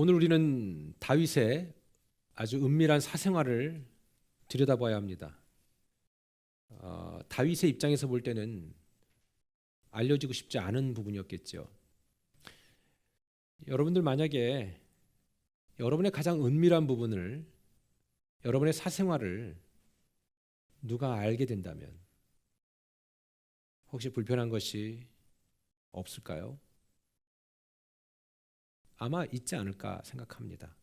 오늘 우리는 다윗의 아주 은밀한 사생활을 들여다봐야 합니다. 다윗의 입장에서 볼 때는 알려지고 싶지 않은 부분이었겠죠. 여러분들 만약에 여러분의 가장 은밀한 부분을, 여러분의 사생활을 누가 알게 된다면 혹시 불편한 것이 없을까요? 아마 있지 않을까 생각합니다.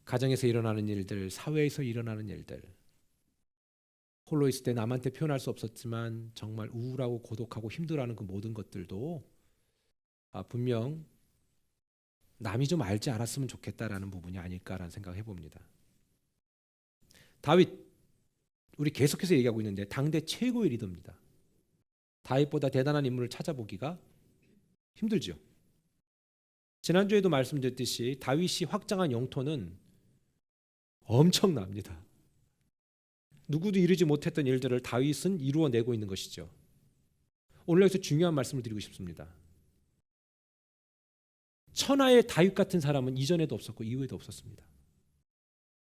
가정에서 일어나는 일들, 사회에서 일어나는 일들, 홀로 있을 때 남한테 표현할 수 없었지만 정말 우울하고 고독하고 힘들어하는 그 모든 것들도 분명 남이 좀 알지 않았으면 좋겠다라는 부분이 아닐까라는 생각을 해봅니다. 다윗, 우리 계속해서 얘기하고 있는데 당대 최고의 리더입니다. 다윗보다 대단한 인물을 찾아보기가 힘들죠. 지난주에도 말씀드렸듯이 다윗이 확장한 영토는 엄청납니다. 누구도 이루지 못했던 일들을 다윗은 이루어내고 있는 것이죠. 오늘 여기서 중요한 말씀을 드리고 싶습니다. 천하의 다윗 같은 사람은 이전에도 없었고 이후에도 없었습니다.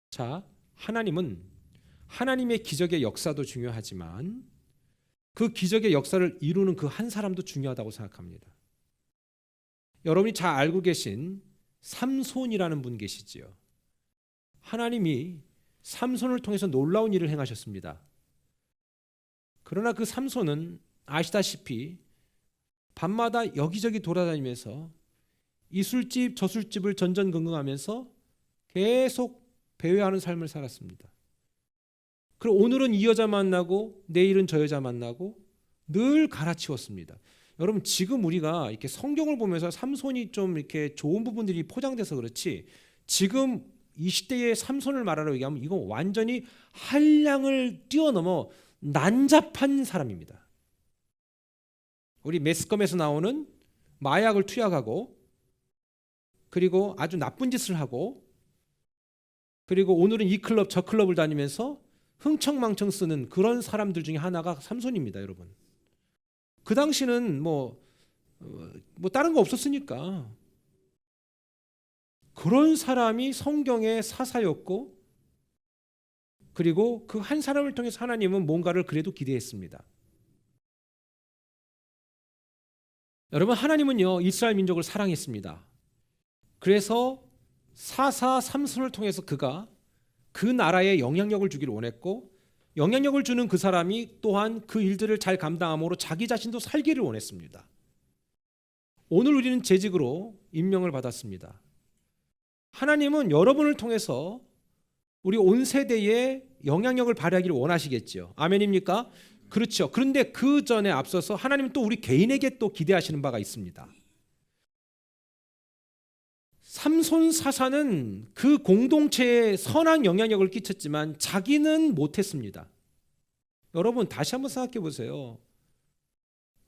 자, 하나님은 하나님의 기적의 역사도 중요하지만 그 기적의 역사를 이루는 그 한 사람도 중요하다고 생각합니다. 여러분이 잘 알고 계신 삼손이라는 분 계시지요. 하나님이 삼손을 통해서 놀라운 일을 행하셨습니다. 그러나 그 삼손은 아시다시피 밤마다 여기저기 돌아다니면서 이 술집 저 술집을 전전긍긍하면서 계속 배회하는 삶을 살았습니다. 그리고 오늘은 이 여자 만나고 내일은 저 여자 만나고 늘 갈아치웠습니다. 여러분, 지금 우리가 이렇게 성경을 보면서 삼손이 좀 이렇게 좋은 부분들이 포장돼서 그렇지, 지금 이 시대의 삼손을 말하라고 얘기하면 이건 완전히 한량을 뛰어넘어 난잡한 사람입니다. 우리 매스컴에서 나오는 마약을 투약하고, 그리고 아주 나쁜 짓을 하고, 그리고 오늘은 이 클럽 저 클럽을 다니면서 흥청망청 쓰는 그런 사람들 중에 하나가 삼손입니다, 여러분. 그 당시는 뭐 다른 거 없었으니까 그런 사람이 성경의 사사였고, 그리고 그 한 사람을 통해서 하나님은 뭔가를 그래도 기대했습니다. 여러분, 하나님은요 이스라엘 민족을 사랑했습니다. 그래서 사사 삼손을 통해서 그가 그 나라에 영향력을 주기를 원했고, 영향력을 주는 그 사람이 또한 그 일들을 잘 감당함으로 자기 자신도 살기를 원했습니다. 오늘 우리는 재직으로 임명을 받았습니다. 하나님은 여러분을 통해서 우리 온 세대에 영향력을 발휘하기를 원하시겠죠. 아멘입니까? 그렇죠. 그런데 그 전에 앞서서 하나님은 또 우리 개인에게 또 기대하시는 바가 있습니다. 삼손 사사는 그 공동체에 선한 영향력을 끼쳤지만 자기는 못했습니다. 여러분, 다시 한번 생각해 보세요.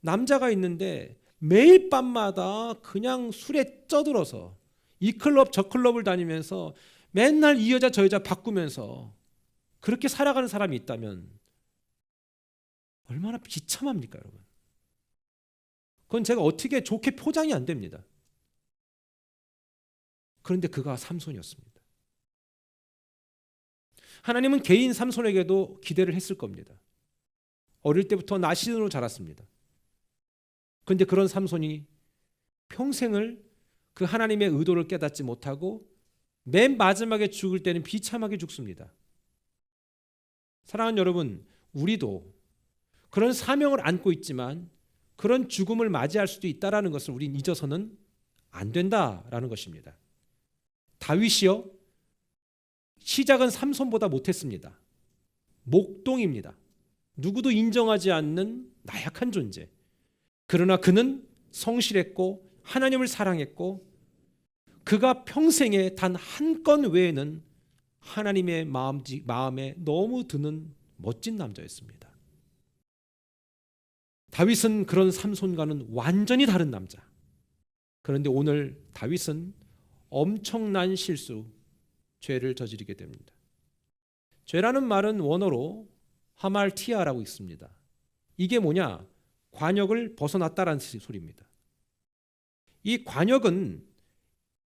남자가 있는데 매일 밤마다 그냥 술에 쪄들어서 이 클럽 저 클럽을 다니면서 맨날 이 여자 저 여자 바꾸면서 그렇게 살아가는 사람이 있다면 얼마나 비참합니까, 여러분? 그건 제가 어떻게 좋게 포장이 안 됩니다. 그런데 그가 삼손이었습니다. 하나님은 개인 삼손에게도 기대를 했을 겁니다. 어릴 때부터 나시린으로 자랐습니다. 그런데 그런 삼손이 평생을 그 하나님의 의도를 깨닫지 못하고 맨 마지막에 죽을 때는 비참하게 죽습니다. 사랑하는 여러분, 우리도 그런 사명을 안고 있지만 그런 죽음을 맞이할 수도 있다는 것을 우리는 잊어서는 안 된다라는 것입니다. 다윗이요, 시작은 삼손보다 못했습니다. 목동입니다. 누구도 인정하지 않는 나약한 존재. 그러나 그는 성실했고 하나님을 사랑했고, 그가 평생에 단 한 건 외에는 하나님의 마음에 너무 드는 멋진 남자였습니다. 다윗은 그런 삼손과는 완전히 다른 남자. 그런데 오늘 다윗은 엄청난 실수, 죄를 저지르게 됩니다. 죄라는 말은 원어로 하말티아라고 있습니다. 이게 뭐냐? 관역을 벗어났다라는 소리입니다. 이 관역은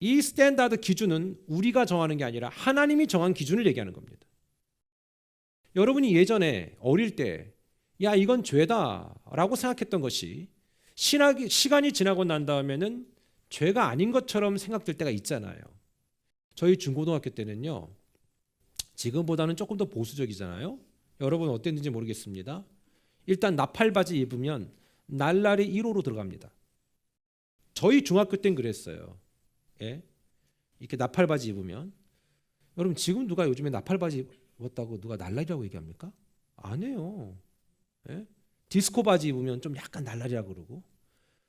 이 스탠다드 기준은 우리가 정하는 게 아니라 하나님이 정한 기준을 얘기하는 겁니다. 여러분이 예전에 어릴 때 야 이건 죄다라고 생각했던 것이 시간이 지나고 난 다음에는 죄가 아닌 것처럼 생각될 때가 있잖아요. 저희 중고등학교 때는요. 지금보다는 조금 더 보수적이잖아요. 여러분 어땠는지 모르겠습니다. 일단 나팔바지 입으면 날라리 1호로 들어갑니다. 저희 중학교 땐 그랬어요. 예? 이렇게 나팔바지 입으면. 여러분 지금 누가 요즘에 나팔바지 입었다고 누가 날라리라고 얘기합니까? 안 해요. 예? 디스코 바지 입으면 좀 약간 날라리라고 그러고.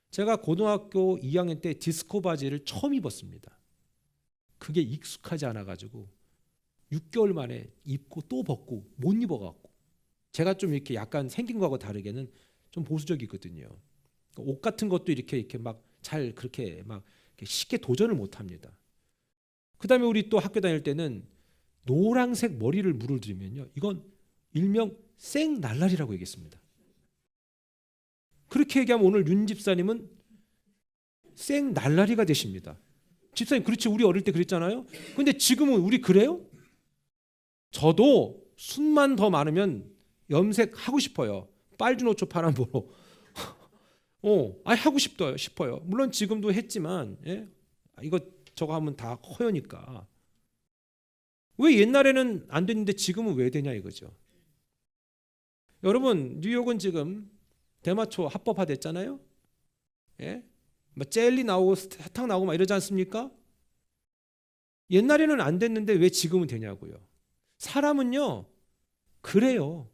제가 고등학교 2학년 때 디스코 바지를 처음 입었습니다. 그게 익숙하지 않아가지고 6개월 만에 입고 또 벗고 못 입어갖고 제가 좀 이렇게 약간 생긴 거하고 다르게는 좀 보수적이거든요. 옷 같은 것도 이렇게 막 잘 그렇게 막 쉽게 도전을 못 합니다. 그다음에 우리 또 학교 다닐 때는 노란색 머리를 물을 들이면요. 이건 일명 생날라리라고 얘기했습니다. 그렇게 얘기하면 오늘 윤 집사님은 생날라리가 되십니다. 집사님 그렇지 우리 어릴 때 그랬잖아요. 근데 지금은 우리 그래요? 저도 숱만 더 많으면 염색하고 싶어요. 빨주노초 파란보로. 하고 싶어요. 물론 지금도 했지만 예? 이거 저거 하면 다 허여니까. 왜 옛날에는 안 됐는데 지금은 왜 되냐 이거죠. 여러분 뉴욕은 지금 대마초 합법화됐잖아요. 예? 막 젤리 나오고 사탕 나오고 막 이러지 않습니까? 옛날에는 안 됐는데 왜 지금은 되냐고요. 사람은요 그래요.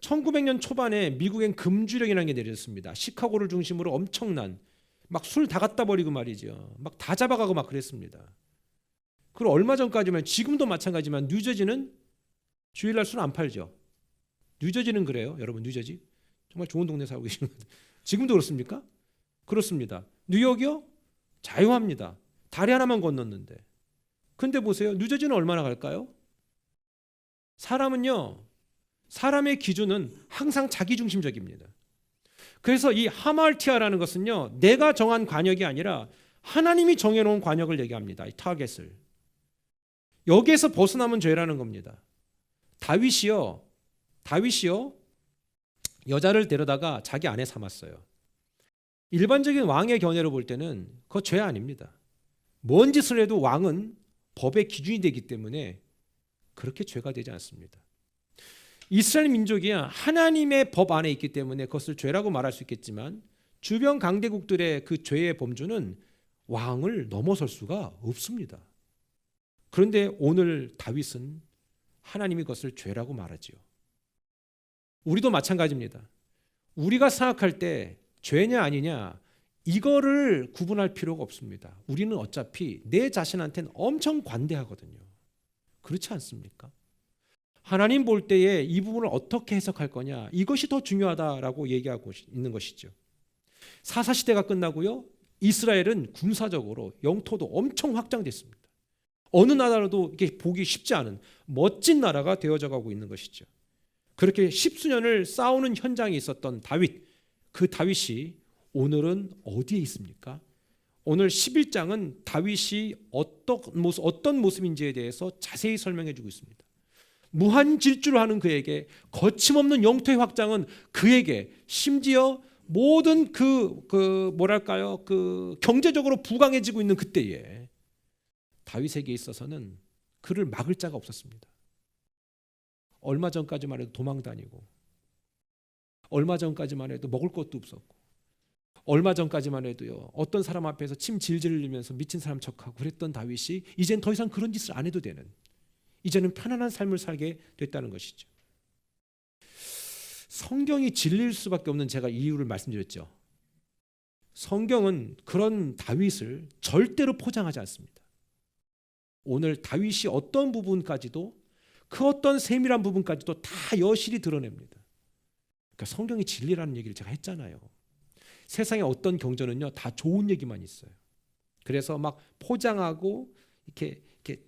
1900년 초반에 미국엔 금주령이라는 게 내렸습니다. 시카고를 중심으로 엄청난 막 술 다 갖다 버리고 말이죠. 막 다 잡아가고 막 그랬습니다. 그리고 얼마 전까지만 지금도 마찬가지지만 뉴저지는 주일날 술 안 팔죠. 뉴저지는 그래요. 여러분 뉴저지 정말 좋은 동네 살고 계신 것 같아요. 지금도 그렇습니까? 그렇습니다. 뉴욕이요? 자유합니다. 다리 하나만 건넜는데. 근데 보세요. 뉴저지는 얼마나 갈까요? 사람은요. 사람의 기준은 항상 자기중심적입니다. 그래서 이 하말티아라는 것은요. 내가 정한 관역이 아니라 하나님이 정해놓은 관역을 얘기합니다. 이 타겟을. 여기에서 벗어나면 죄라는 겁니다. 다윗이요. 여자를 데려다가 자기 아내 삼았어요. 일반적인 왕의 견해로 볼 때는 그거 죄 아닙니다. 뭔 짓을 해도 왕은 법의 기준이 되기 때문에 그렇게 죄가 되지 않습니다. 이스라엘 민족이 하나님의 법 안에 있기 때문에 그것을 죄라고 말할 수 있겠지만 주변 강대국들의 그 죄의 범주는 왕을 넘어설 수가 없습니다. 그런데 오늘 다윗은 하나님이 그것을 죄라고 말하지요. 우리도 마찬가지입니다. 우리가 생각할 때 죄냐 아니냐 이거를 구분할 필요가 없습니다. 우리는 어차피 내 자신한테는 엄청 관대하거든요. 그렇지 않습니까? 하나님 볼 때에 이 부분을 어떻게 해석할 거냐 이것이 더 중요하다라고 얘기하고 있는 것이죠. 사사시대가 끝나고요. 이스라엘은 군사적으로 영토도 엄청 확장됐습니다. 어느 나라로도 이게 보기 쉽지 않은 멋진 나라가 되어져 가고 있는 것이죠. 그렇게 십수년을 싸우는 현장에 있었던 다윗, 그 다윗이 오늘은 어디에 있습니까? 오늘 11장은 다윗이 어떤 모습인지에 대해서 자세히 설명해 주고 있습니다. 무한 질주를 하는 그에게 거침없는 영토의 확장은 그에게 심지어 모든 그 경제적으로 부강해지고 있는 그때에 다윗에게 있어서는 그를 막을 자가 없었습니다. 얼마 전까지만 해도 도망 다니고 얼마 전까지만 해도 먹을 것도 없었고 얼마 전까지만 해도요 어떤 사람 앞에서 침 질질 흘리면서 미친 사람 척하고 그랬던 다윗이 이젠 더 이상 그런 짓을 안 해도 되는 이제는 편안한 삶을 살게 됐다는 것이죠. 성경이 진리일 수밖에 없는 제가 이유를 말씀드렸죠. 성경은 그런 다윗을 절대로 포장하지 않습니다. 오늘 다윗이 어떤 부분까지도 그 어떤 세밀한 부분까지도 다 여실히 드러냅니다. 그러니까 성경이 진리라는 얘기를 제가 했잖아요. 세상의 어떤 경전은요 다 좋은 얘기만 있어요. 그래서 막 포장하고 이렇게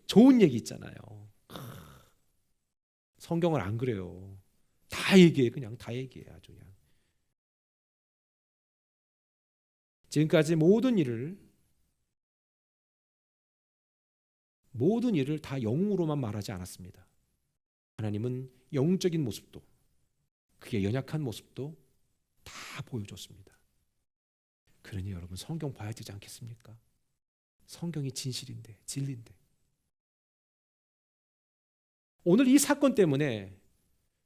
좋은 얘기 있잖아요. 성경은 안 그래요. 다 얘기해. 그냥 다 얘기해. 아주 그냥. 지금까지 모든 일을 모든 일을 다 영으로만 말하지 않았습니다. 하나님은 영적인 모습도, 그의 연약한 모습도 다 보여줬습니다. 그러니 여러분, 성경 봐야 되지 않겠습니까? 성경이 진실인데, 진리인데. 오늘 이 사건 때문에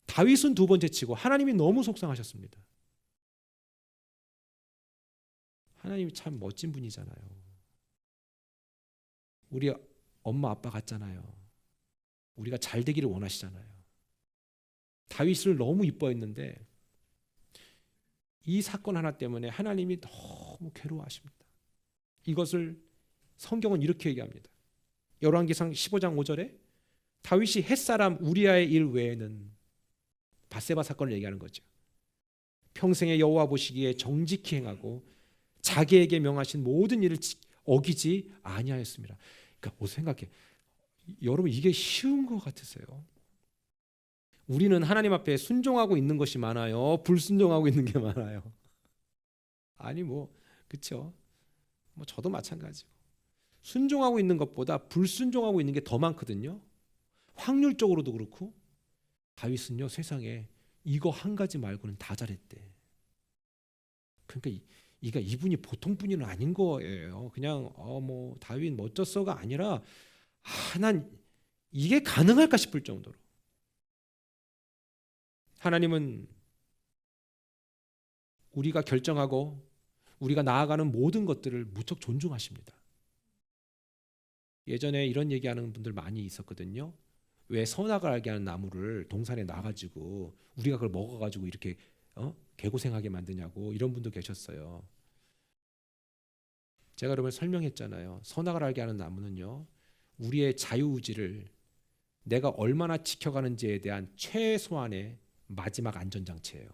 다윗은 두 번째 치고 하나님이 너무 속상하셨습니다. 하나님이 참 멋진 분이잖아요. 우리 엄마 아빠 같잖아요. 우리가 잘 되기를 원하시잖아요. 다윗을 너무 이뻐했는데 이 사건 하나 때문에 하나님이 너무 괴로워하십니다. 이것을 성경은 이렇게 얘기합니다. 열왕기상 15장 5절에 다윗이 햇사람 우리아의 일 외에는, 밧세바 사건을 얘기하는 거죠. 평생에 여호와 보시기에 정직히 행하고 자기에게 명하신 모든 일을 어기지 아니하였습니다. 그러니까 생각해, 여러분, 이게 쉬운 것 같으세요? 우리는 하나님 앞에 순종하고 있는 것이 많아요, 불순종하고 있는 게 많아요? 아니 그렇죠? 저도 마찬가지고 순종하고 있는 것보다 불순종하고 있는 게 더 많거든요. 확률적으로도 그렇고. 다윗은요, 세상에 이거 한 가지 말고는 다 잘했대. 그러니까 이분이 보통 분은 아닌 거예요. 그냥 다윗 멋졌어가 아니라 난 이게 가능할까 싶을 정도로. 하나님은 우리가 결정하고 우리가 나아가는 모든 것들을 무척 존중하십니다. 예전에 이런 얘기하는 분들 많이 있었거든요. 왜 선악을 알게 하는 나무를 동산에 놔가지고 우리가 그걸 먹어가지고 이렇게 개고생하게 만드냐고, 이런 분도 계셨어요. 제가 여러분 설명했잖아요. 선악을 알게 하는 나무는요, 우리의 자유의지를 내가 얼마나 지켜가는지에 대한 최소한의 마지막 안전장치예요.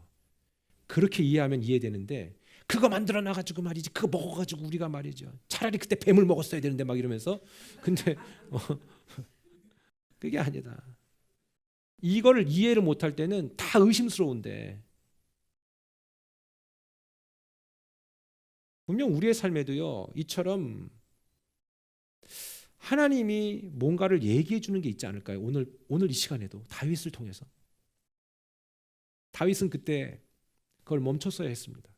그렇게 이해하면 이해되는데, 그거 만들어 놔가지고 말이지, 그거 먹어가지고 우리가 말이죠, 차라리 그때 뱀을 먹었어야 되는데 막 이러면서. 근데 그게 아니다. 이거를 이해를 못할 때는 다 의심스러운데, 분명 우리의 삶에도요, 이처럼 하나님이 뭔가를 얘기해 주는 게 있지 않을까요? 오늘 이 시간에도 다윗을 통해서. 다윗은 그때 그걸 멈췄어야 했습니다.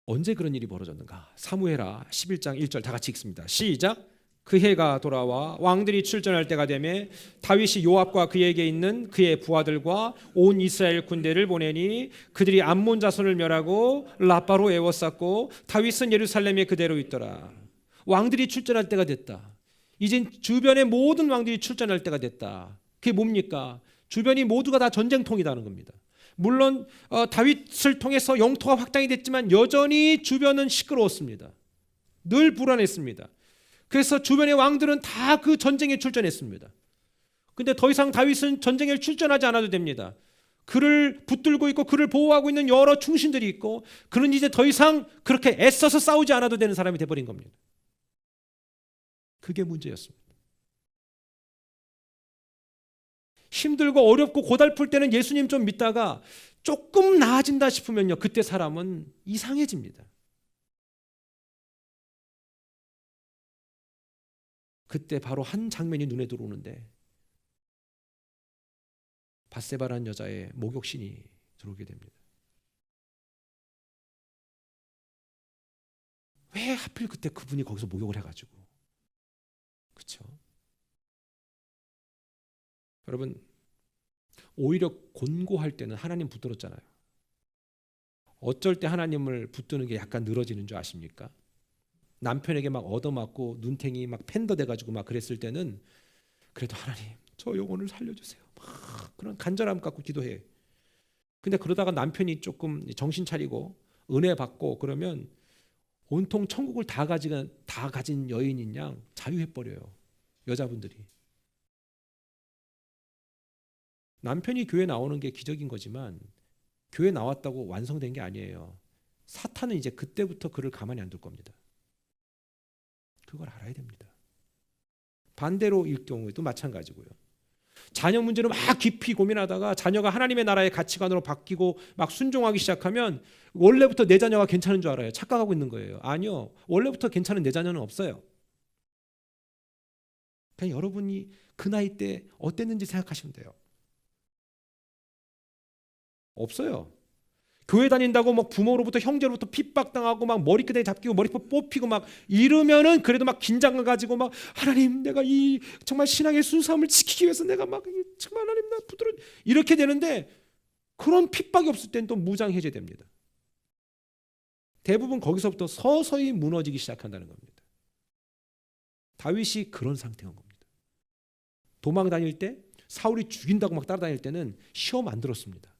언제 그런 일이 벌어졌는가? 사무엘하 11장 1절 다 같이 읽습니다. 시작. 그 해가 돌아와 왕들이 출전할 때가 되매 다윗이 요압과 그에게 있는 그의 부하들과 온 이스라엘 군대를 보내니 그들이 암몬 자손을 멸하고 라빠로 에워쌌고 다윗은 예루살렘에 그대로 있더라. 왕들이 출전할 때가 됐다. 이젠 주변의 모든 왕들이 출전할 때가 됐다. 그게 뭡니까? 주변이 모두가 다 전쟁통이라는 겁니다. 물론 다윗을 통해서 영토가 확장이 됐지만 여전히 주변은 시끄러웠습니다. 늘 불안했습니다. 그래서 주변의 왕들은 다 그 전쟁에 출전했습니다. 근데 더 이상 다윗은 전쟁에 출전하지 않아도 됩니다. 그를 붙들고 있고 그를 보호하고 있는 여러 충신들이 있고, 그는 이제 더 이상 그렇게 애써서 싸우지 않아도 되는 사람이 돼버린 겁니다. 그게 문제였습니다. 힘들고 어렵고 고달플 때는 예수님 좀 믿다가 조금 나아진다 싶으면요, 그때 사람은 이상해집니다. 그때 바로 한 장면이 눈에 들어오는데, 밧세바라는 여자의 목욕신이 들어오게 됩니다. 왜 하필 그때 그분이 거기서 목욕을 해가지고, 그렇죠? 여러분, 오히려 곤고할 때는 하나님 붙들었잖아요. 어쩔 때 하나님을 붙드는 게 약간 늘어지는 줄 아십니까? 남편에게 막 얻어맞고 눈탱이 막 팬더 돼가지고 막 그랬을 때는 그래도 하나님, 저 영혼을 살려주세요, 막 그런 간절함 갖고 기도해. 근데 그러다가 남편이 조금 정신 차리고 은혜 받고 그러면 온통 천국을 다 가진 여인인 양 자유해버려요, 여자분들이. 남편이 교회 나오는 게 기적인 거지만 교회 나왔다고 완성된 게 아니에요. 사탄은 이제 그때부터 그를 가만히 안 둘 겁니다. 그걸 알아야 됩니다. 반대로 일 경우에도 마찬가지고요. 자녀 문제를 막 깊이 고민하다가 자녀가 하나님의 나라의 가치관으로 바뀌고 막 순종하기 시작하면 원래부터 내 자녀가 괜찮은 줄 알아요. 착각하고 있는 거예요. 아니요. 원래부터 괜찮은 내 자녀는 없어요. 그냥 여러분이 그 나이 때 어땠는지 생각하시면 돼요. 없어요. 교회 다닌다고 막 부모로부터 형제로부터 핍박당하고 막 머리끄댕이 잡히고 머리포 뽑히고 막 이러면은 그래도 막 긴장을 가지고 막 하나님 내가 이 정말 신앙의 순수함을 지키기 위해서 내가 막 정말 하나님 나 부드러 이렇게 되는데 그런 핍박이 없을 땐 또 무장해제됩니다. 대부분 거기서부터 서서히 무너지기 시작한다는 겁니다. 다윗이 그런 상태인 겁니다. 도망 다닐 때 사울이 죽인다고 막 따라다닐 때는 시험 안 들었습니다.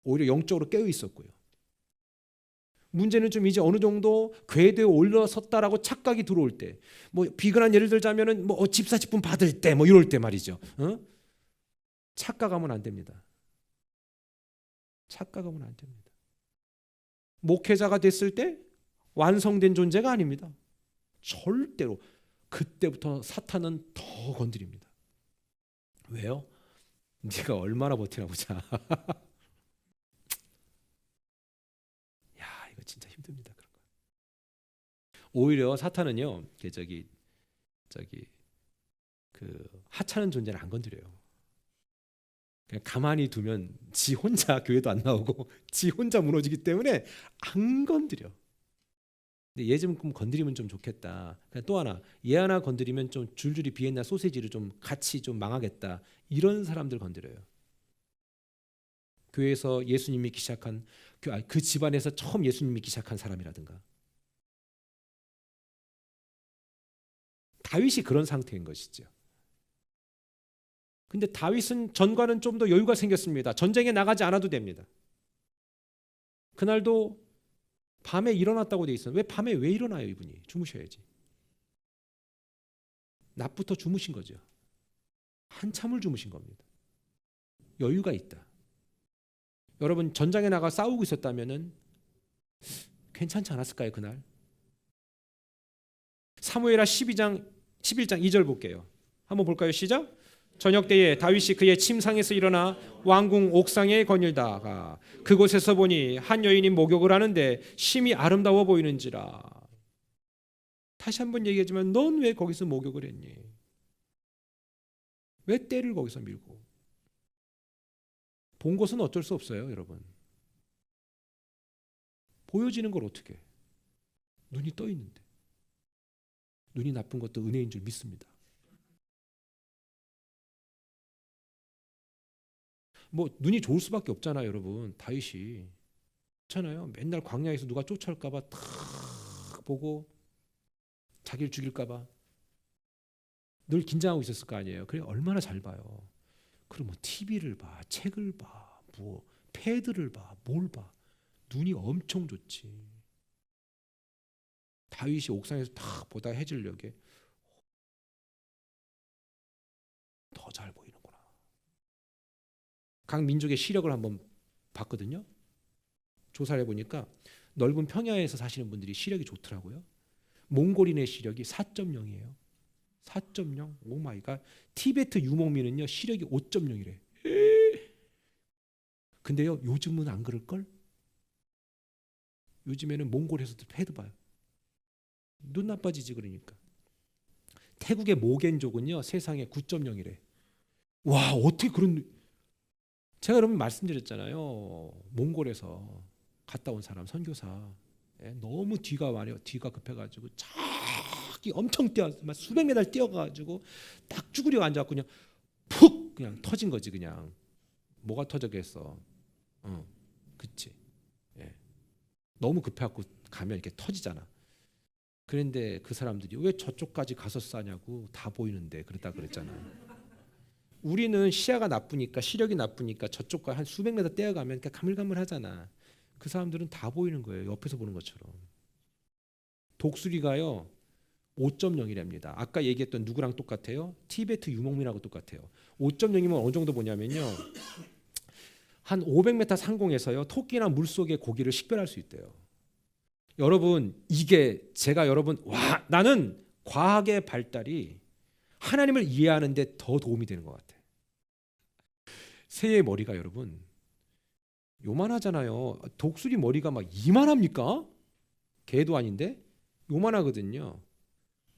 오히려 영적으로 깨어 있었고요. 문제는 좀 이제 어느 정도 궤도에 올라섰다라고 착각이 들어올 때, 뭐 비근한 예를 들자면은 뭐 집사 직분 받을 때, 뭐 이럴 때 말이죠. 착각하면 안 됩니다. 착각하면 안 됩니다. 목회자가 됐을 때 완성된 존재가 아닙니다. 절대로 그때부터 사탄은 더 건드립니다. 왜요? 네가 얼마나 버티나 보자. 이거 진짜 힘듭니다. 그런 거. 오히려 사탄은요, 그 하찮은 존재는 안 건드려요. 그냥 가만히 두면 지 혼자 교회도 안 나오고 지 혼자 무너지기 때문에 안 건드려. 근데 얘 좀 건드리면 좀 좋겠다. 또 하나, 얘 하나 건드리면 좀 줄줄이 비엔나 소세지를 좀 같이 좀 망하겠다. 이런 사람들 건드려요. 교회에서 예수님 믿기 시작한 그 집안에서 처음 예수님 믿기 시작한 사람이라든가. 다윗이 그런 상태인 것이죠. 근데 다윗은 전과는 좀 더 여유가 생겼습니다. 전쟁에 나가지 않아도 됩니다. 그날도 밤에 일어났다고 돼 있어요. 왜 밤에 왜 일어나요? 이분이 주무셔야지. 낮부터 주무신 거죠. 한참을 주무신 겁니다. 여유가 있다. 여러분 전장에 나가 싸우고 있었다면은 괜찮지 않았을까요? 그날 사무엘하 11장 2절 볼게요. 한번 볼까요? 시작. 저녁 때에 다윗이 그의 침상에서 일어나 왕궁 옥상에 거닐다가 그곳에서 보니 한 여인이 목욕을 하는데 심히 아름다워 보이는지라. 다시 한번 얘기하지만 넌 왜 거기서 목욕을 했니? 왜 때를 거기서 밀고? 본 것은 어쩔 수 없어요, 여러분. 보여지는 걸 어떻게 해? 눈이 떠 있는데. 눈이 나쁜 것도 은혜인 줄 믿습니다. 뭐 눈이 좋을 수밖에 없잖아요, 여러분. 다윗이 그렇잖아요. 맨날 광야에서 누가 쫓아올까봐 탁 보고 자기를 죽일까봐 늘 긴장하고 있었을 거 아니에요. 그래 얼마나 잘 봐요. 그럼 뭐 TV를 봐, 책을 봐, 뭐 패드를 봐, 뭘 봐. 눈이 엄청 좋지. 다윗이 옥상에서 탁 보다 해질녘에 더 잘 보이는구나. 각 민족의 시력을 한번 봤거든요. 조사를 해보니까 넓은 평야에서 사시는 분들이 시력이 좋더라고요. 몽골인의 시력이 4.0이에요. 4.0. 오 마이 갓. 티베트 유목민은요 시력이 5.0이래. 근데요 요즘은 안 그럴걸? 요즘에는 몽골에서도 패드 봐요. 눈 나빠지지 그러니까. 태국의 모겐족은요 세상에 9.0이래. 와 어떻게 그런. 제가 여러분 말씀드렸잖아요. 몽골에서 갔다 온 사람 선교사. 너무 뒤가 급해가지고 자기 엄청 뛰어 수백 메달 뛰어가지고 딱 쭈그려 앉아갖고 그냥 푹 그냥 터진 거지. 그냥 뭐가 터졌겠어. 그치. 너무 급해갖고 가면 이렇게 터지잖아. 그런데 그 사람들이 왜 저쪽까지 가서 싸냐고 다 보이는데 그랬다 그랬잖아요. 우리는 시야가 나쁘니까 시력이 나쁘니까 저쪽과 한 수백 메다 떼어가면 가물가물하잖아. 그 사람들은 다 보이는 거예요. 옆에서 보는 것처럼. 독수리가요 5.0이랍니다. 아까 얘기했던 누구랑 똑같아요? 티베트 유목민하고 똑같아요. 5.0이면 어느 정도 보냐면요. 한 500m 상공에서요 토끼나 물속의 고기를 식별할 수 있대요. 여러분 이게 제가 여러분 나는 과학의 발달이 하나님을 이해하는 데 더 도움이 되는 것 같아요. 새의 머리가 여러분 요만하잖아요. 독수리 머리가 막 이만합니까? 개도 아닌데 요만하거든요.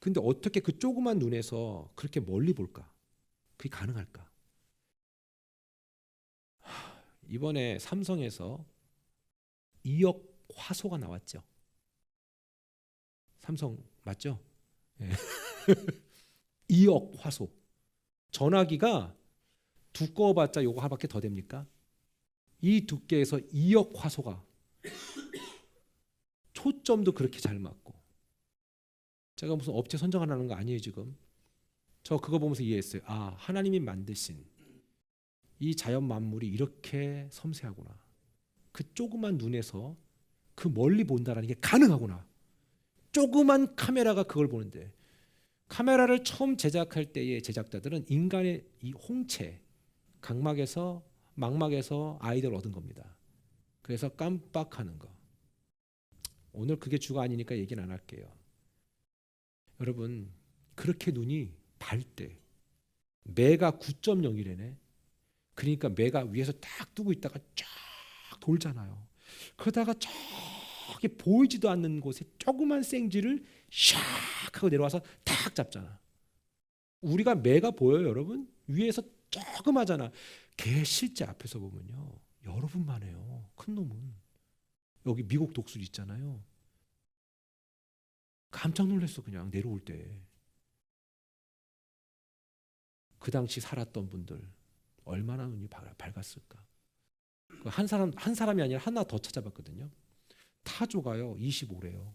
근데 어떻게 그 조그만 눈에서 그렇게 멀리 볼까? 그게 가능할까? 이번에 삼성에서 2억 화소가 나왔죠. 삼성 맞죠? 네. 2억 화소. 전화기가 두꺼워봤자 요거 하나밖에 더 됩니까? 이 두께에서 2억 화소가 초점도 그렇게 잘 맞고. 제가 무슨 업체 선정하라는 거 아니에요 지금. 저 그거 보면서 이해했어요. 아, 하나님이 만드신 이 자연 만물이 이렇게 섬세하구나. 그 조그만 눈에서 그 멀리 본다라는 게 가능하구나. 조그만 카메라가 그걸 보는데, 카메라를 처음 제작할 때의 제작자들은 인간의 이 홍채, 각막에서 망막에서 아이디어를 얻은 겁니다. 그래서 깜빡하는 거. 오늘 그게 주가 아니니까 얘기는 안 할게요. 여러분, 그렇게 눈이 밝대. 매가 9.0이래네. 그러니까 매가 위에서 딱 뜨고 있다가 쫙 돌잖아요. 그러다가 저기 보이지도 않는 곳에 조그만 생쥐를 샥 하고 내려와서 탁 잡잖아. 우리가 매가 보여요, 여러분? 위에서 조그마잖아. 걔 실제 앞에서 보면요, 여러분만 해요. 큰 놈은. 여기 미국 독수리 있잖아요. 깜짝 놀랐어. 그냥 내려올 때. 그 당시 살았던 분들 얼마나 눈이 밝았을까. 한 사람이 아니라 하나 더 찾아봤거든요. 타조가요 25래요.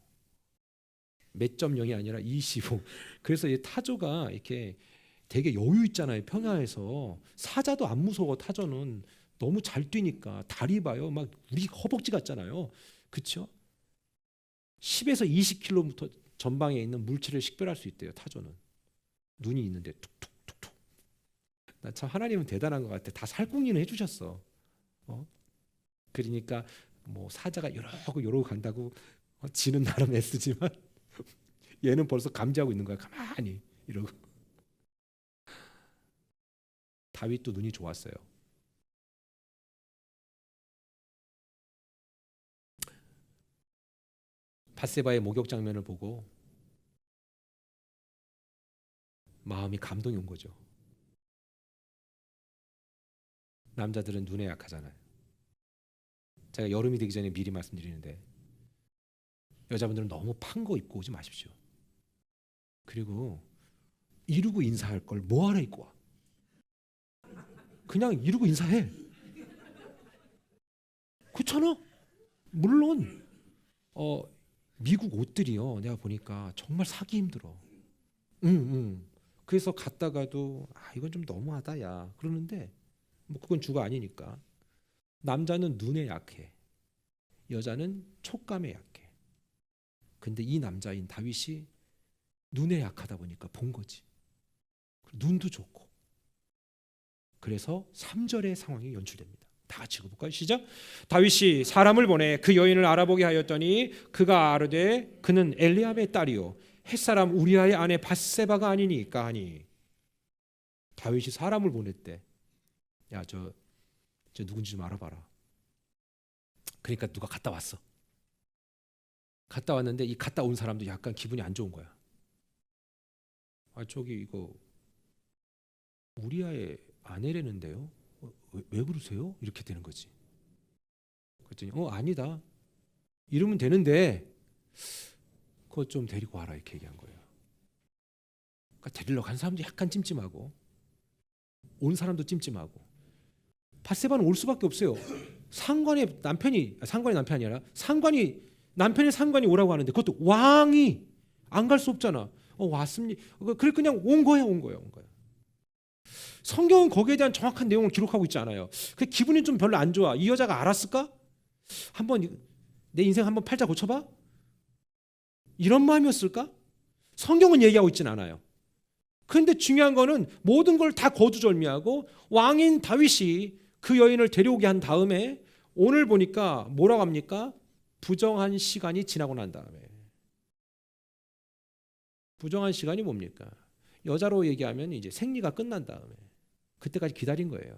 몇 점 0이 아니라 25. 그래서 이 타조가 이렇게 되게 여유 있잖아요. 평야에서 사자도 안 무서워. 타조는 너무 잘 뛰니까. 다리 봐요. 막 우리 허벅지 같잖아요. 그렇죠? 10에서 20km 전방에 있는 물체를 식별할 수 있대요. 타조는. 눈이 있는데 툭툭툭툭. 나 참 하나님은 대단한 것 같아. 다 살궁리는 해주셨어. 그러니까 뭐 사자가 이러고 간다고 지는 나름 애쓰지만 얘는 벌써 감지하고 있는 거야. 가만히 이러고. 다윗도 눈이 좋았어요. 밧세바의 목욕 장면을 보고 마음이 감동이 온 거죠. 남자들은 눈에 약하잖아요. 제가 여름이 되기 전에 미리 말씀드리는데 여자분들은 너무 판 거 입고 오지 마십시오. 그리고 이루고 인사할 걸 뭐하러 입고 와. 그냥 이루고 인사해. 그렇잖아. 물론 미국 옷들이요, 내가 보니까 정말 사기 힘들어. 응. 그래서 갔다가도 이건 좀 너무하다 야 그러는데 뭐 그건 주가 아니니까. 남자는 눈에 약해. 여자는 촉감에 약해. 근데 이 남자인 다윗이 눈에 약하다 보니까 본 거지. 눈도 좋고. 그래서 3절의 상황이 연출됩니다. 다 같이 읽어볼까요? 시작. 다윗이 사람을 보내 그 여인을 알아보게 하였더니 그가 아르되 그는 엘리압의 딸이요 햇사람 우리아의 아내 밧세바가 아니니까 하니. 다윗이 사람을 보냈대. 야, 저 누군지 좀 알아봐라. 그러니까 누가 갔다 왔어. 갔다 왔는데 이 갔다 온 사람도 약간 기분이 안 좋은 거야. 저기 이거 우리아의 아내라는데요. 왜 그러세요? 이렇게 되는 거지. 그랬더니 아니다. 이러면 되는데 그거 좀 데리고 와라 이렇게 얘기한 거예요. 그러니까 데리러 간 사람도 약간 찜찜하고 온 사람도 찜찜하고. 밧세바는 올 수밖에 없어요. 상관의 남편이 아니라 남편의 상관이 오라고 하는데 그것도 왕이 안 갈 수 없잖아. 왔습니다. 그래 그냥 온 거야. 성경은 거기에 대한 정확한 내용을 기록하고 있지 않아요. 그 기분이 좀 별로 안 좋아. 이 여자가 알았을까? 한번 내 인생 한번 팔자 고쳐봐? 이런 마음이었을까? 성경은 얘기하고 있진 않아요. 그런데 중요한 거는 모든 걸 다 거두절미하고 왕인 다윗이 그 여인을 데려오게 한 다음에 오늘 보니까 뭐라고 합니까? 부정한 시간이 지나고 난 다음에. 부정한 시간이 뭡니까? 여자로 얘기하면 이제 생리가 끝난 다음에. 그때까지 기다린 거예요.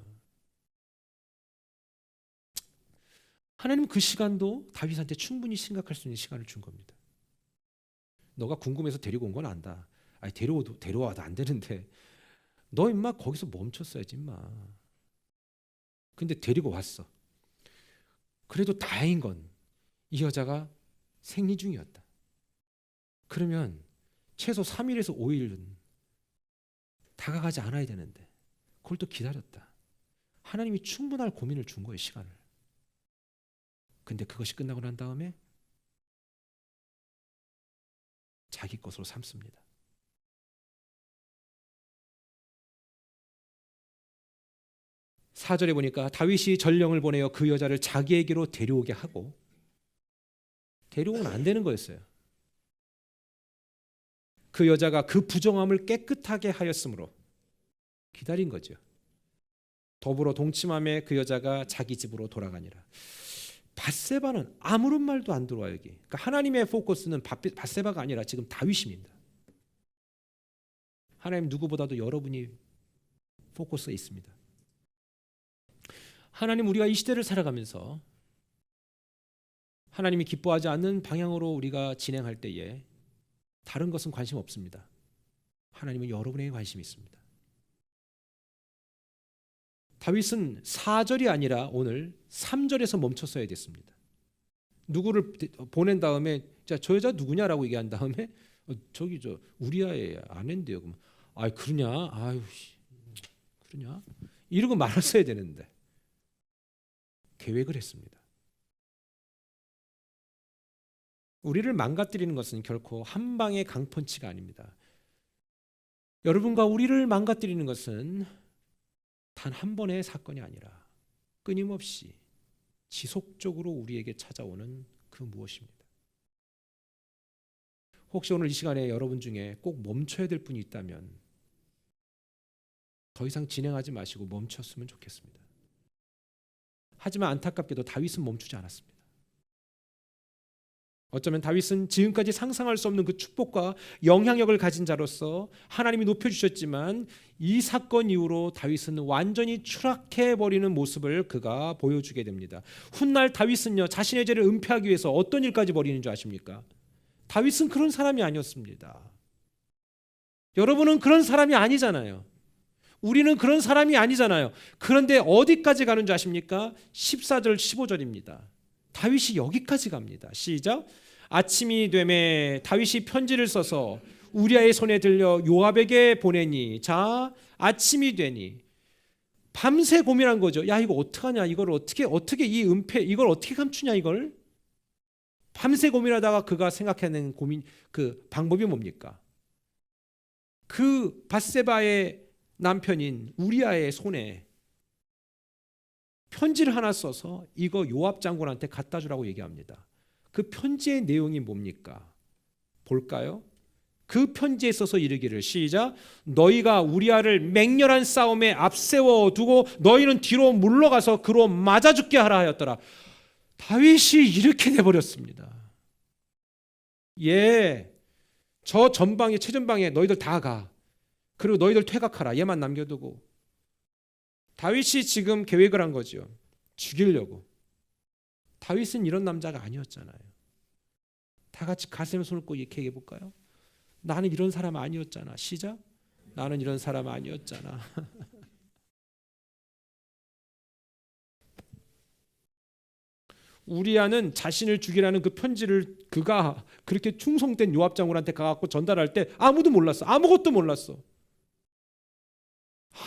하나님은 그 시간도 다윗한테 충분히 생각할 수 있는 시간을 준 겁니다. 너가 궁금해서 데리고 온 건 안다. 아니 데려와도 안 되는데 너 임마 거기서 멈췄어야지 임마. 근데 데리고 왔어. 그래도 다행인 건 이 여자가 생리 중이었다. 그러면 최소 3일에서 5일은 다가가지 않아야 되는데 그걸 또 기다렸다. 하나님이 충분할 고민을 준 거예요, 시간을. 근데 그것이 끝나고 난 다음에 자기 것으로 삼습니다. 사절에 보니까 다윗이 전령을 보내어 그 여자를 자기에게로 데려오게 하고, 데려오면 안 되는 거였어요. 그 여자가 그 부정함을 깨끗하게 하였으므로 기다린 거죠. 더불어 동침함에 그 여자가 자기 집으로 돌아가니라. 밧세바는 아무런 말도 안 들어와요. 여기. 그러니까 하나님의 포커스는 밧세바가 아니라 지금 다윗입니다. 하나님 누구보다도 여러분이 포커스에 있습니다. 하나님, 우리가 이 시대를 살아가면서 하나님이 기뻐하지 않는 방향으로 우리가 진행할 때에 다른 것은 관심 없습니다. 하나님은 여러분에게 관심이 있습니다. 다윗은 4절이 아니라 오늘 3절에서 멈췄어야 됐습니다. 누구를 보낸 다음에 자, 저 여자 누구냐라고 얘기한 다음에 저기 저 우리아의 아내인데요. 그러면 아, 그러냐? 아유, 그러냐? 이러고 말았어야 되는데 계획을 했습니다. 우리를 망가뜨리는 것은 결코 한 방의 강펀치가 아닙니다. 여러분과 우리를 망가뜨리는 것은 단 한 번의 사건이 아니라 끊임없이 지속적으로 우리에게 찾아오는 그 무엇입니다. 혹시 오늘 이 시간에 여러분 중에 꼭 멈춰야 될 분이 있다면 더 이상 진행하지 마시고 멈췄으면 좋겠습니다. 하지만 안타깝게도 다윗은 멈추지 않았습니다. 어쩌면 다윗은 지금까지 상상할 수 없는 그 축복과 영향력을 가진 자로서 하나님이 높여주셨지만 이 사건 이후로 다윗은 완전히 추락해버리는 모습을 그가 보여주게 됩니다. 훗날 다윗은요, 자신의 죄를 은폐하기 위해서 어떤 일까지 벌이는 줄 아십니까? 다윗은 그런 사람이 아니었습니다. 여러분은 그런 사람이 아니잖아요. 우리는 그런 사람이 아니잖아요. 그런데 어디까지 가는 줄 아십니까? 14절 15절입니다. 다윗이 여기까지 갑니다. 시작. 아침이 되매 다윗이 편지를 써서 우리아의 손에 들려 요압에게 보내니, 자, 아침이 되니 밤새 고민한 거죠. 야, 이거 어떡하냐? 이걸 어떻게 이 은폐 이걸 어떻게 감추냐 이걸? 밤새 고민하다가 그가 생각해낸 고민 그 방법이 뭡니까? 그 밧세바의 남편인 우리아의 손에 편지를 하나 써서 이거 요압 장군한테 갖다 주라고 얘기합니다. 그 편지의 내용이 뭡니까? 볼까요? 그 편지에 써서 이르기를, 시작. 너희가 우리아를 맹렬한 싸움에 앞세워 두고 너희는 뒤로 물러가서 그로 맞아 죽게 하라 하였더라. 다윗이 이렇게 돼버렸습니다. 저 전방에 최전방에 너희들 다 가. 그리고 너희들 퇴각하라. 얘만 남겨두고. 다윗이 지금 계획을 한 거죠. 죽이려고. 다윗은 이런 남자가 아니었잖아요. 다 같이 가슴에 손을 꽂고 이렇게 얘기해 볼까요? 나는 이런 사람 아니었잖아. 시작. 나는 이런 사람 아니었잖아. 우리아는 자신을 죽이라는 그 편지를 그가 그렇게 충성된 요압 장군한테 가갖고 전달할 때 아무도 몰랐어. 아무것도 몰랐어.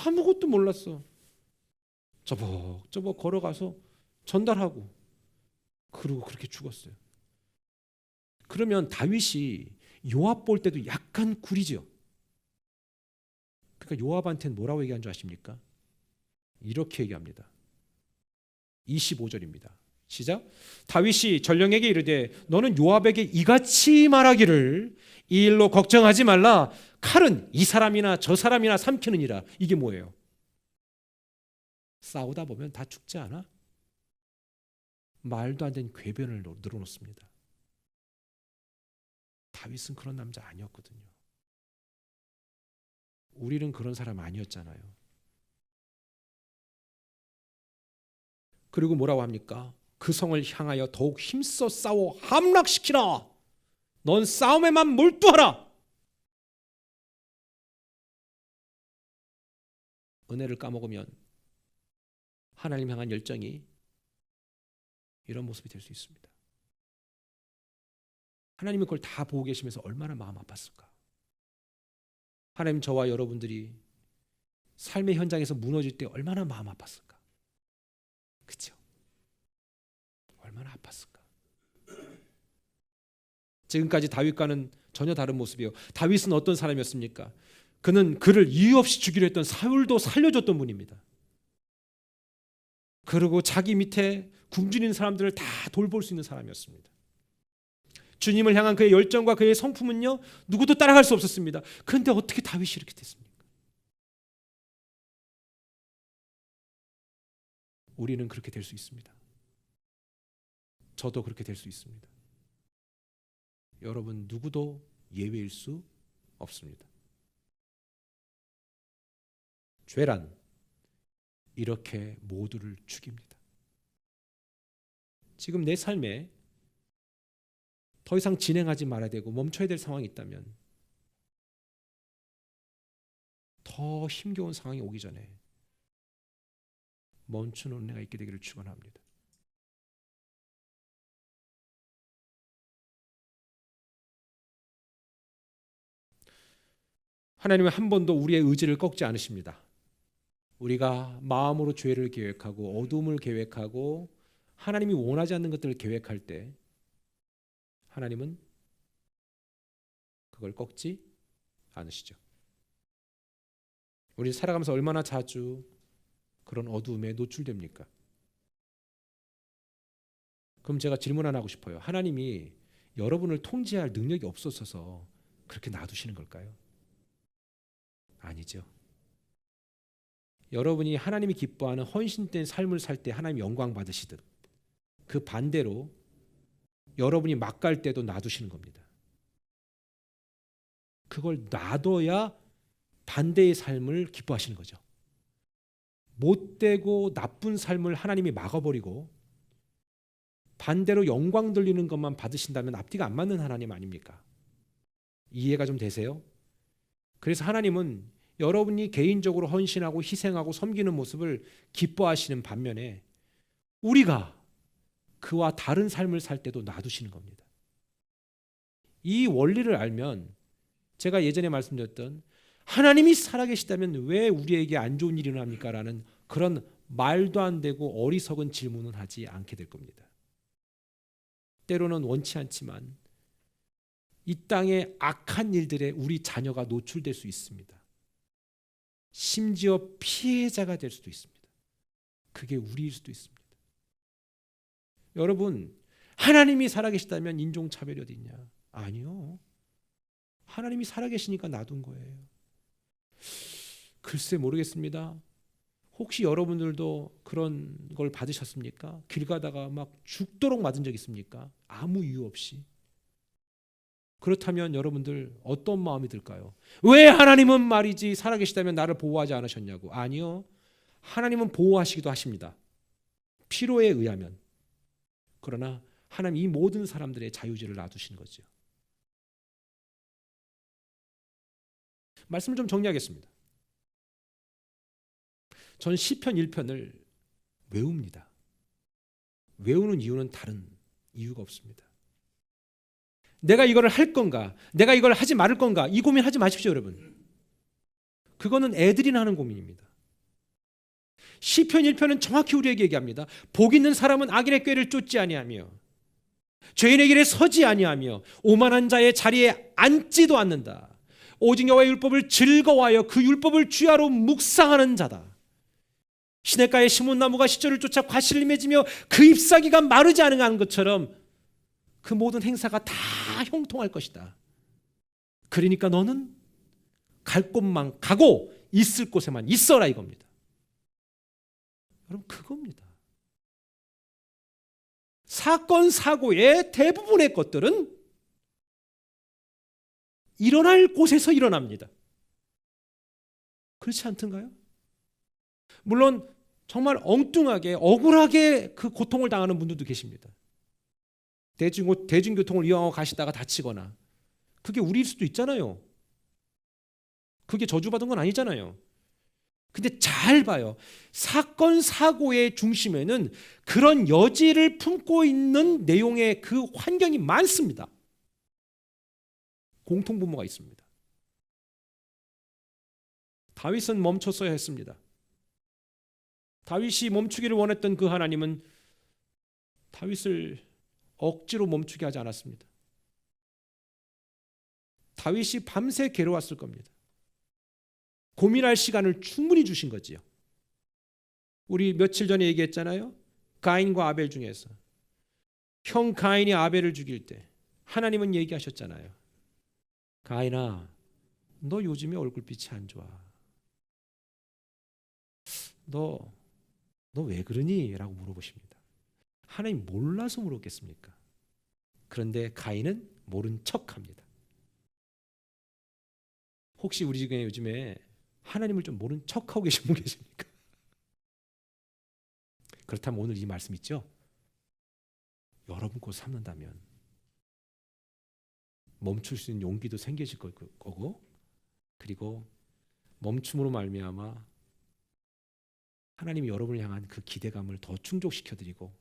아무것도 몰랐어. 저벅 걸어가서 전달하고 그리고 그렇게 죽었어요. 그러면 다윗이 요압 볼 때도 약간 구리죠. 그러니까 요압한테는 뭐라고 얘기한 줄 아십니까? 이렇게 얘기합니다. 25절입니다. 시작. 다윗이 전령에게 이르되 너는 요압에게 이같이 말하기를 이 일로 걱정하지 말라. 칼은 이 사람이나 저 사람이나 삼키느니라. 이게 뭐예요? 싸우다 보면 다 죽지 않아? 말도 안 되는 궤변을 늘어놓습니다. 다윗은 그런 남자 아니었거든요. 우리는 그런 사람 아니었잖아요. 그리고 뭐라고 합니까? 그 성을 향하여 더욱 힘써 싸워 함락시키라. 넌 싸움에만 몰두하라. 은혜를 까먹으면 하나님 향한 열정이 이런 모습이 될 수 있습니다. 하나님은 그걸 다 보고 계시면서 얼마나 마음 아팠을까. 하나님, 저와 여러분들이 삶의 현장에서 무너질 때 얼마나 마음 아팠을까. 그렇죠? 얼마나 아팠을까. 지금까지 다윗과는 전혀 다른 모습이에요. 다윗은 어떤 사람이었습니까? 그는 그를 이유 없이 죽이려 했던 사울도 살려줬던 분입니다. 그리고 자기 밑에 굶주린 사람들을 다 돌볼 수 있는 사람이었습니다. 주님을 향한 그의 열정과 그의 성품은요, 누구도 따라갈 수 없었습니다. 그런데 어떻게 다윗이 이렇게 됐습니까? 우리는 그렇게 될 수 있습니다. 저도 그렇게 될 수 있습니다. 여러분 누구도 예외일 수 없습니다. 죄란 이렇게 모두를 죽입니다. 지금 내 삶에 더 이상 진행하지 말아야 되고 멈춰야 될 상황이 있다면 더 힘겨운 상황이 오기 전에 멈추는 은혜가 있게 되기를 축원합니다. 하나님은 한 번도 우리의 의지를 꺾지 않으십니다. 우리가 마음으로 죄를 계획하고 어둠을 계획하고 하나님이 원하지 않는 것들을 계획할 때 하나님은 그걸 꺾지 않으시죠. 우리 살아가면서 얼마나 자주 그런 어두움에 노출됩니까? 그럼 제가 질문 하나 하고 싶어요. 하나님이 여러분을 통제할 능력이 없어서 그렇게 놔두시는 걸까요? 아니죠. 여러분이 하나님이 기뻐하는 헌신된 삶을 살 때 하나님 영광 받으시듯 그 반대로 여러분이 막 갈 때도 놔두시는 겁니다. 그걸 놔둬야 반대의 삶을 기뻐하시는 거죠. 못되고 나쁜 삶을 하나님이 막아버리고 반대로 영광 돌리는 것만 받으신다면 앞뒤가 안 맞는 하나님 아닙니까? 이해가 좀 되세요? 그래서 하나님은 여러분이 개인적으로 헌신하고 희생하고 섬기는 모습을 기뻐하시는 반면에 우리가 그와 다른 삶을 살 때도 놔두시는 겁니다. 이 원리를 알면 제가 예전에 말씀드렸던 하나님이 살아계시다면 왜 우리에게 안 좋은 일이 일어납니까? 라는 그런 말도 안 되고 어리석은 질문은 하지 않게 될 겁니다. 때로는 원치 않지만 이 땅의 악한 일들에 우리 자녀가 노출될 수 있습니다. 심지어 피해자가 될 수도 있습니다. 그게 우리일 수도 있습니다. 여러분, 하나님이 살아계시다면 인종차별이 어디 있냐? 아니요. 하나님이 살아계시니까 놔둔 거예요. 글쎄 모르겠습니다. 혹시 여러분들도 그런 걸 받으셨습니까? 길 가다가 막 죽도록 맞은 적 있습니까? 아무 이유 없이. 그렇다면 여러분들 어떤 마음이 들까요? 왜 하나님은 말이지 살아계시다면 나를 보호하지 않으셨냐고. 아니요. 하나님은 보호하시기도 하십니다. 필요에 의하면. 그러나 하나님 이 모든 사람들의 자유지를 놔두시는 거죠. 말씀을 좀 정리하겠습니다. 전 시편 1편을 외웁니다. 외우는 이유는 다른 이유가 없습니다. 내가 이거를 할 건가? 내가 이걸 하지 말을 건가? 이 고민하지 마십시오, 여러분. 그거는 애들이나 하는 고민입니다. 시편 1편은 정확히 우리에게 얘기합니다. 복 있는 사람은 악인의 꾀를 쫓지 아니하며 죄인의 길에 서지 아니하며 오만한 자의 자리에 앉지도 않는다. 오직 여호와의 율법을 즐거워하여 그 율법을 주야로 묵상하는 자다. 시냇가에 심은 나무가 시절을 쫓아 과실을 맺으며 그 잎사귀가 마르지 않은 것처럼 그 모든 행사가 다 형통할 것이다. 그러니까 너는 갈 곳만 가고 있을 곳에만 있어라 이겁니다. 여러분 그겁니다. 사건 사고의 대부분의 것들은 일어날 곳에서 일어납니다. 그렇지 않던가요? 물론 정말 엉뚱하게 억울하게 그 고통을 당하는 분들도 계십니다. 대중교통을 이용하고 가시다가 다치거나, 그게 우리일 수도 있잖아요. 그게 저주받은 건 아니잖아요. 근데 잘 봐요. 사건 사고의 중심에는 그런 여지를 품고 있는 내용의 그 환경이 많습니다. 공통분모가 있습니다. 다윗은 멈췄어야 했습니다. 다윗이 멈추기를 원했던 그 하나님은 다윗을 억지로 멈추게 하지 않았습니다. 다윗이 밤새 괴로웠을 겁니다. 고민할 시간을 충분히 주신 거지요. 우리 며칠 전에 얘기했잖아요. 가인과 아벨 중에서 형 가인이 아벨을 죽일 때 하나님은 얘기하셨잖아요. 가인아, 너 요즘에 얼굴빛이 안 좋아. 너 왜 그러니? 라고 물어보십니다. 하나님 몰라서 물었겠습니까? 그런데 가인은 모른 척합니다. 혹시 우리 중에 요즘에 하나님을 좀 모른 척하고 계신 분 계십니까? 그렇다면 오늘 이 말씀 있죠? 여러분 곧 삼는다면 멈출 수 있는 용기도 생기실 거고, 그리고 멈춤으로 말미암아 하나님이 여러분을 향한 그 기대감을 더 충족시켜드리고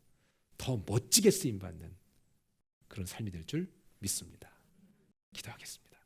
더 멋지게 쓰임받는 그런 삶이 될 줄 믿습니다. 기도하겠습니다.